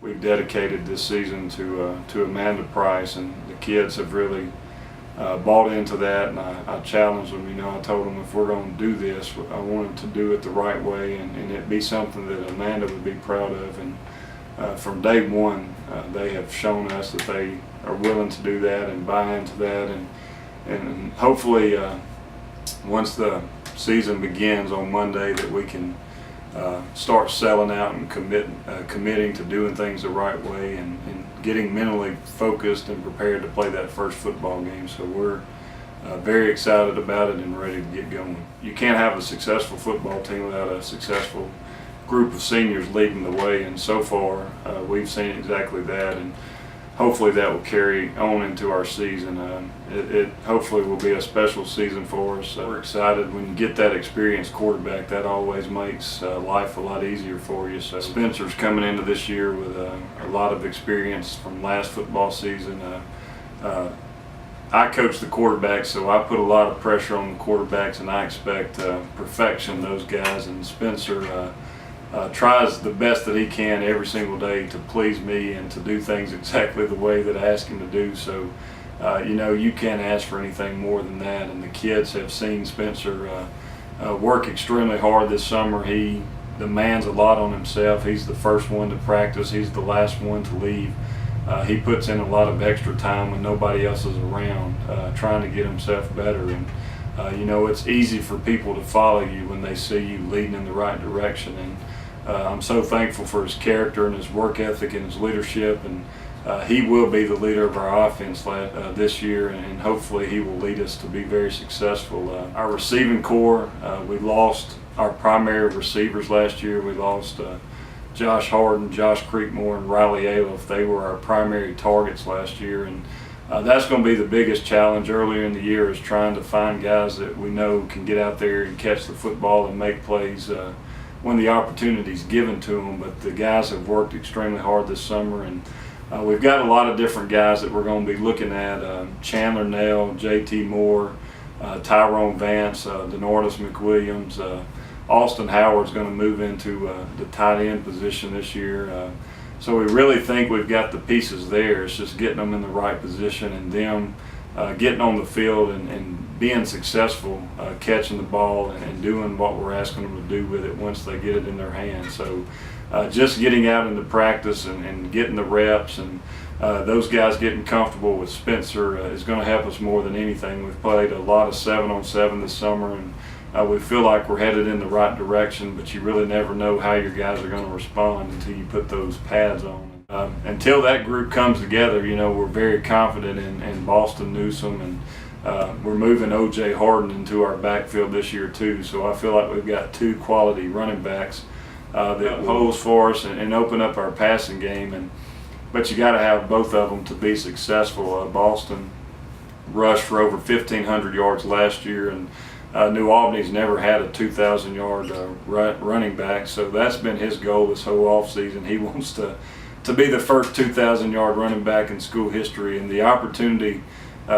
We've dedicated this season to Amanda Price, and the kids have really bought into that, and I challenged them. I told them if we're going to do this, I want them to do it the right way, and it be something that Amanda would be proud of. And from day one, they have shown us that they are willing to do that and buy into that, and hopefully once the season begins on Monday, that we can start selling out and committing to doing things the right way, and getting mentally focused and prepared to play that first football game. So we're very excited about it and ready to get going. You can't have a successful football team without a successful group of seniors leading the way, and so far we've seen exactly that, and hopefully that will carry on into our season. It hopefully will be a special season for us. We're excited. When you get that experienced quarterback, that always makes life a lot easier for you. So Spencer's coming into this year with a lot of experience from last football season. I coach the quarterbacks, so I put a lot of pressure on the quarterbacks, and I expect perfection those guys. And Spencer tries the best that he can every single day to please me and to do things exactly the way that I ask him to do. So, you can't ask for anything more than that. And the kids have seen Spencer work extremely hard this summer. He demands a lot on himself. He's the first one to practice. He's the last one to leave. He puts in a lot of extra time when nobody else is around, trying to get himself better. And it's easy for people to follow you when they see you leading in the right direction. And I'm so thankful for his character and his work ethic and his leadership, and he will be the leader of our offense this year, and hopefully he will lead us to be very successful. Our receiving core, we lost our primary receivers last year. We lost Josh Harden, Josh Creekmore, and Riley Aliff. They were our primary targets last year, and that's going to be the biggest challenge earlier in the year, is trying to find guys that we know can get out there and catch the football and make plays when the opportunity is given to them. But the guys have worked extremely hard this summer, and we've got a lot of different guys that we're going to be looking at. Chandler Nell, JT Moore, Tyrone Vance, Denardis McWilliams. Austin Howard's going to move into the tight end position this year. So we really think we've got the pieces there. It's just getting them in the right position, and them getting on the field and being successful, catching the ball and doing what we're asking them to do with it once they get it in their hands. So just getting out into practice and getting the reps, and those guys getting comfortable with Spencer is going to help us more than anything. We've played a lot of 7-on-7 this summer, and we feel like we're headed in the right direction, but you really never know how your guys are going to respond until you put those pads on. Until that group comes together, we're very confident in Boston Newsome, and we're moving O.J. Harden into our backfield this year too. So I feel like we've got two quality running backs that holes for us and open up our passing game. But you got to have both of them to be successful. Boston rushed for over 1,500 yards last year, and New Albany's never had a 2,000-yard running back, so that's been his goal this whole offseason. He wants to be the first 2,000-yard running back in school history, and the opportunity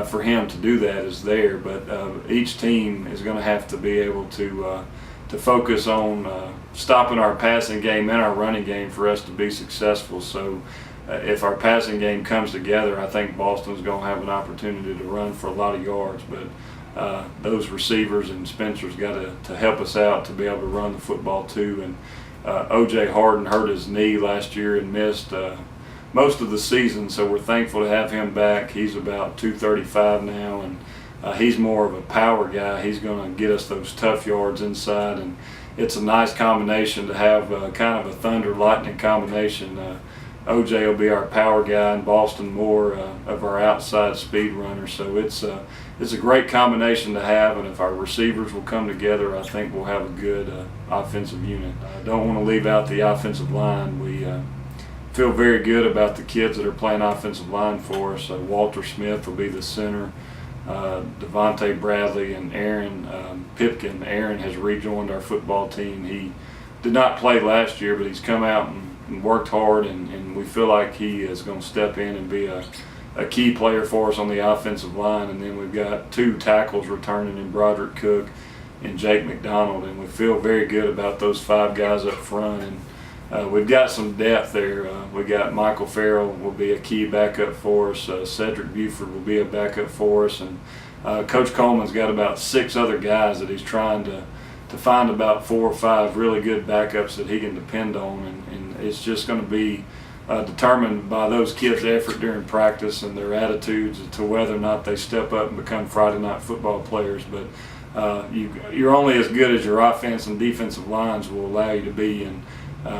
for him to do that is there. But each team is going to have to be able to focus on stopping our passing game and our running game for us to be successful. So if our passing game comes together, I think Boston's going to have an opportunity to run for a lot of yards. But those receivers and Spencer's got to help us out to be able to run the football too. And O.J. Harden hurt his knee last year and missed most of the season, so we're thankful to have him back. He's about 235 now, and he's more of a power guy. He's going to get us those tough yards inside, and it's a nice combination to have kind of a thunder-lightning combination. O.J. will be our power guy, and Boston more of our outside speed runner. So it's a great combination to have, and if our receivers will come together, I think we'll have a good offensive unit. I don't want to leave out the offensive line. We feel very good about the kids that are playing offensive line for us. Walter Smith will be the center. Devontae Bradley and Aaron Pipkin. Aaron has rejoined our football team. He did not play last year, but he's come out and worked hard, and we feel like he is going to step in and be a key player for us on the offensive line. And then we've got two tackles returning in Broderick Cook and Jake McDonald, and we feel very good about those five guys up front. And we've got some depth there. We got Michael Farrell will be a key backup for us. Cedric Buford will be a backup for us, and Coach Coleman's got about 6 other guys that he's trying to find about 4 or 5 really good backups that he can depend on, and it's just going to be determined by those kids' effort during practice and their attitudes to whether or not they step up and become Friday night football players. But you're only as good as your offense and defensive lines will allow you to be, and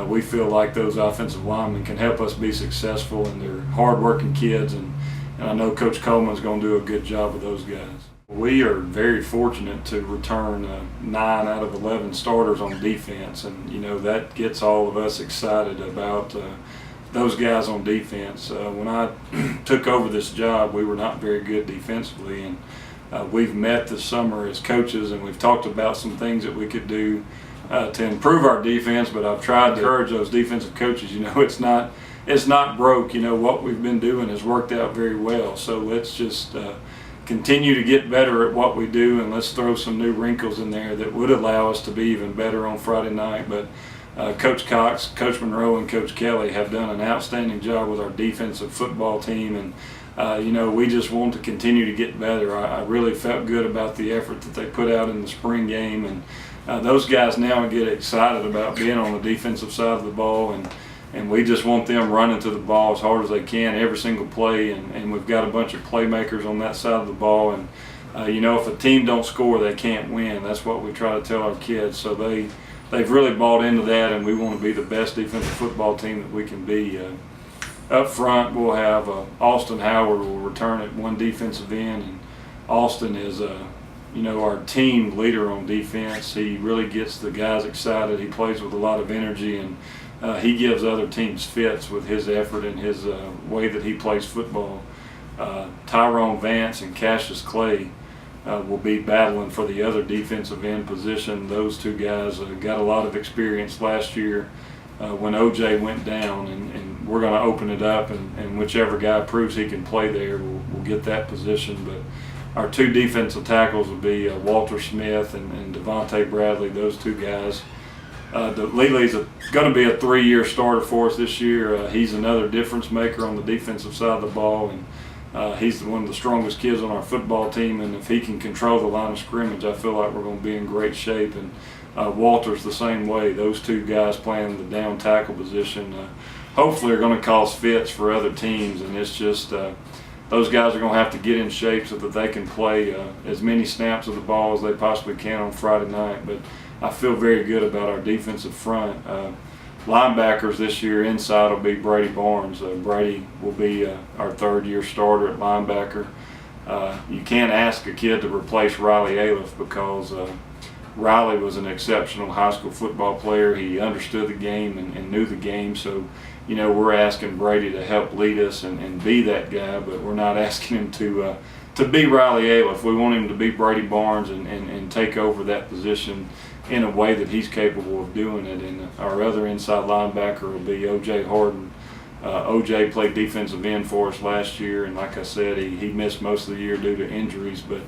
we feel like those offensive linemen can help us be successful, and they're hard-working kids, and I know Coach Coleman's going to do a good job with those guys. We are very fortunate to return 9 out of 11 starters on defense, and that gets all of us excited about those guys on defense. When I took over this job, we were not very good defensively, and we've met this summer as coaches, and we've talked about some things that we could do to improve our defense. But I've tried to encourage those defensive coaches. It's not broke. What we've been doing has worked out very well. So let's just continue to get better at what we do, and let's throw some new wrinkles in there that would allow us to be even better on Friday night. But Coach Cox, Coach Monroe, and Coach Kelly have done an outstanding job with our defensive football team, and we just want to continue to get better. I really felt good about the effort that they put out in the spring game, and those guys now get excited about being on the defensive side of the ball, and we just want them running to the ball as hard as they can every single play, and we've got a bunch of playmakers on that side of the ball, and if a team don't score, they can't win. That's what we try to tell our kids. So they've really bought into that, and we want to be the best defensive football team that we can be. Up front, we'll have Austin Howard will return at one defensive end, and Austin is our team leader on defense. He really gets the guys excited. He plays with a lot of energy, and he gives other teams fits with his effort and his way that he plays football. Tyrone Vance and Cassius Clay will be battling for the other defensive end position. Those 2 guys got a lot of experience last year when OJ went down, and we're going to open it up, and whichever guy proves he can play there will get that position. But our 2 defensive tackles will be Walter Smith and Devontae Bradley. Those 2 guys. Lele's going to be a 3-year starter for us this year. He's another difference maker on the defensive side of the ball, and he's one of the strongest kids on our football team, and if he can control the line of scrimmage, I feel like we're going to be in great shape. And Walter's the same way. Those 2 guys playing the down tackle position hopefully are going to cause fits for other teams, and it's just those guys are going to have to get in shape so that they can play as many snaps of the ball as they possibly can on Friday night. But I feel very good about our defensive front. Linebackers this year inside will be Brady Barnes. Brady will be our 3rd-year starter at linebacker. You can't ask a kid to replace Riley Aliff because Riley was an exceptional high school football player. He understood the game and knew the game. So, we're asking Brady to help lead us and be that guy, but we're not asking him to be Riley Aliff. We want him to be Brady Barnes and take over that position in a way that he's capable of doing it. And our other inside linebacker will be O.J. Harden. O.J. played defensive end for us last year, and like I said, he missed most of the year due to injuries, but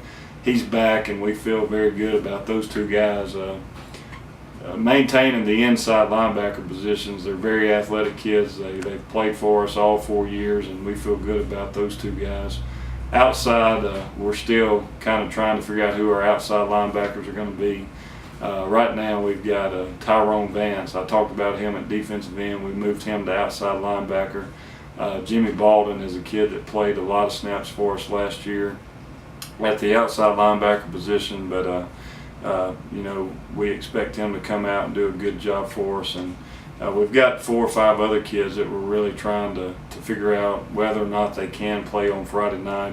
he's back, and we feel very good about those 2 guys maintaining the inside linebacker positions. They're very athletic kids. They've played for us all 4 years, and we feel good about those 2 guys. Outside, we're still kind of trying to figure out who our outside linebackers are going to be. Right now we've got Tyrone Vance. I talked about him at defensive end. We moved him to outside linebacker. Jimmy Baldwin is a kid that played a lot of snaps for us last year at the outside linebacker position, but we expect him to come out and do a good job for us. And we've got 4 or 5 other kids that we're really trying to figure out whether or not they can play on Friday night,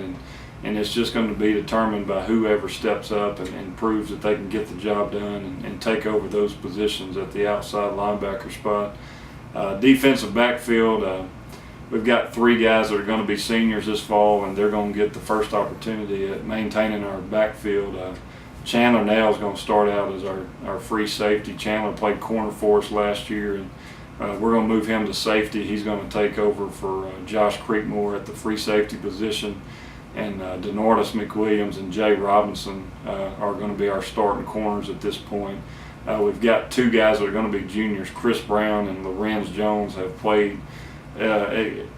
and it's just going to be determined by whoever steps up and proves that they can get the job done and take over those positions at the outside linebacker spot. Defensive backfield, we've got 3 guys that are going to be seniors this fall, and they're going to get the first opportunity at maintaining our backfield. Chandler Nail is going to start out as our free safety. Chandler played corner for us last year, and we're going to move him to safety. He's going to take over for Josh Creekmore at the free safety position. And Denordis McWilliams and Jay Robinson are going to be our starting corners at this point. We've got two guys that are going to be juniors. Chris Brown and Lorenz Jones have played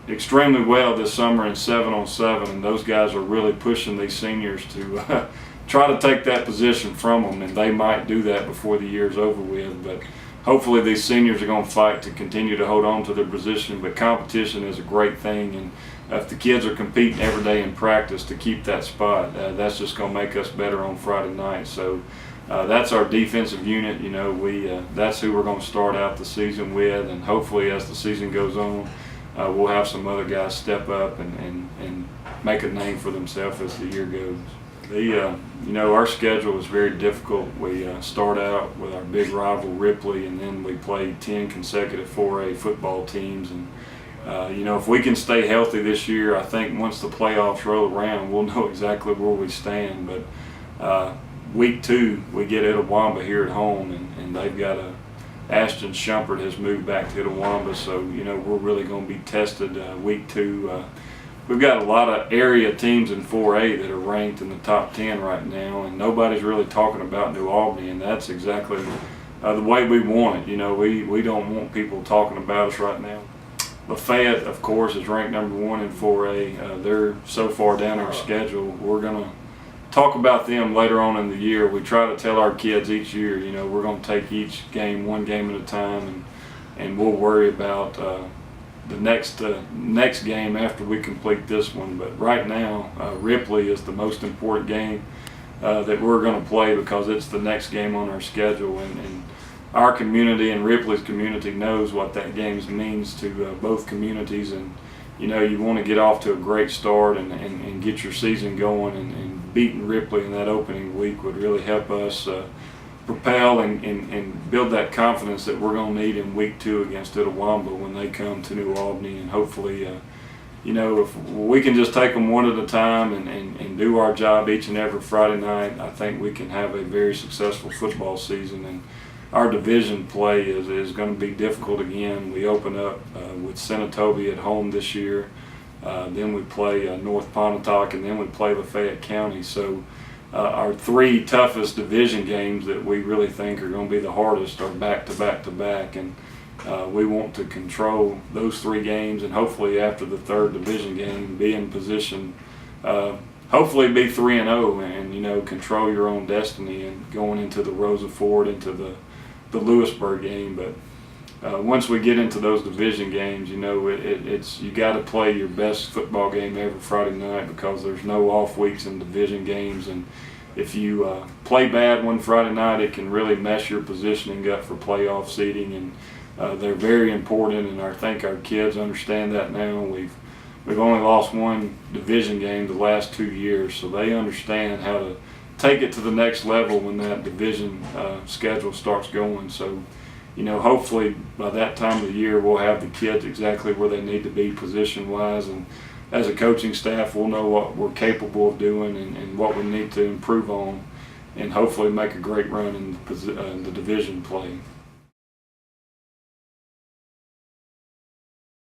extremely well this summer in 7-on-7, and those guys are really pushing these seniors to try to take that position from them, and they might do that before the year's over with. But hopefully these seniors are going to fight to continue to hold on to their position. But competition is a great thing, and if the kids are competing every day in practice to keep that spot, that's just going to make us better on Friday night. So that's our defensive unit. That's who we're going to start out the season with, and hopefully as the season goes on, we'll have some other guys step up and make a name for themselves as the year goes. Our schedule is very difficult. We start out with our big rival Ripley, and then we play 10 consecutive 4A football teams. And if we can stay healthy this year, I think once the playoffs roll around, we'll know exactly where we stand. But week 2, we get Itawamba here at home, and they've got Ashton Shumpert has moved back to Itawamba, so we're really going to be tested week 2. We've got a lot of area teams in 4A that are ranked in the top 10 right now, and nobody's really talking about New Albany, and that's exactly the way we want it. We don't want people talking about us right now. Lafayette, of course, is ranked number 1 in 4A. They're so far down our schedule. We're going to talk about them later on in the year. We try to tell our kids each year, we're going to take each game one game at a time, and we'll worry about the next game after we complete this one. But right now, Ripley is the most important game that we're going to play, because it's the next game on our schedule, and our community and Ripley's community knows what that game means to both communities. And you want to get off to a great start and get your season going, and beating Ripley in that opening week would really help us propel and build that confidence that we're going to need in week 2 against Itawamba when they come to New Albany. And hopefully, if we can just take them one at a time and do our job each and every Friday night, I think we can have a very successful football season. And our division play is going to be difficult again. We open up with Senatobia at home this year. Then we play North Pontotoc, and then we play Lafayette County. So our 3 toughest division games that we really think are going to be the hardest are back to back to back, and we want to control those 3 games, and hopefully after the 3rd division game be in position, hopefully be 3-0, and control your own destiny, and going into the Rosa Ford, into the Lewisburg game. But once we get into those division games, it's you got to play your best football game every Friday night, because there's no off weeks in division games. And if you play bad one Friday night, it can really mess your positioning up for playoff seeding. And they're very important, and I think our kids understand that now. We've only lost 1 division game the last 2 years, so they understand how to take it to the next level when that division schedule starts going. So hopefully by that time of the year, we'll have the kids exactly where they need to be position-wise, and as a coaching staff, we'll know what we're capable of doing and what we need to improve on, and hopefully make a great run in the division play.